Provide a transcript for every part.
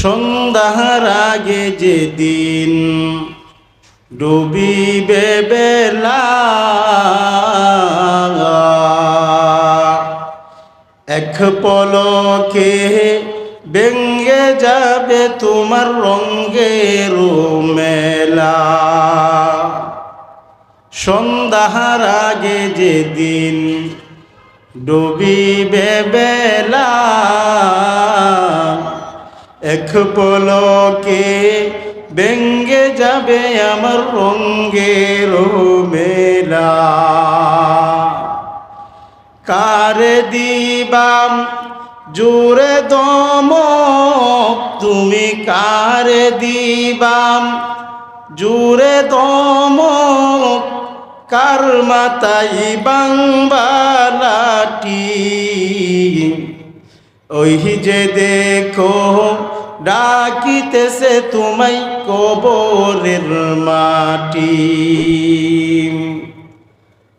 সন্ধ্যার আগে যেদিন ডুবিবে বেলা, এক পলকে ভেঙে যাবে তোমার রঙের মেলা। সন্ধ্যার আগে যেদিন ডুবিবে বেলা, এক পলকে ভেঙে যাবে আমার রঙের মেলা। কারে দিবাম জোরে দমক, তুমি কারে দিবাম জোরে দমক, কার মাথায় বাংবালাটি। ওই যে দেখো ডাকিতেছে তোমায় কবরের মাটি।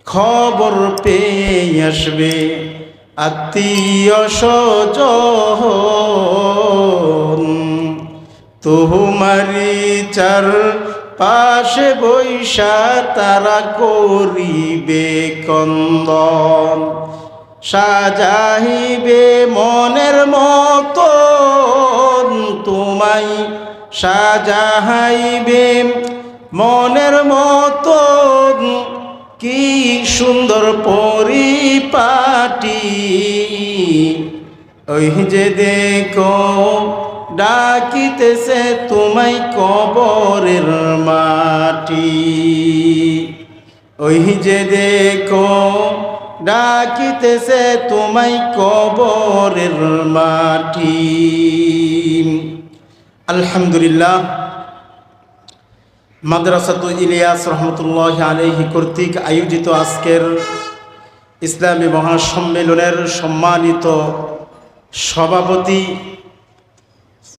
খবর পেয়ে আসবে আত্মীয় স্বজন, তোমারি চার পাশে বৈশা তারা করিবে কন্দন। সাজাইবে মনের মতন, তোমায় সাজাইবে মনের মতন, কি সুন্দর পরিপাটি। ওই যে দেখো ডাকিতেছে তোমায় কবরের মাটি। ওই যে দেখো ডাকিতেছে তোমায় কবরের মাটি। আলহামদুলিল্লাহ, মাদ্রাসাতুল ইলিয়াস রহমতুল্লাহ আলাইহি কর্তৃক আয়োজিত আজকের ইসলামী মহাসম্মেলনের সম্মানিত সভাপতি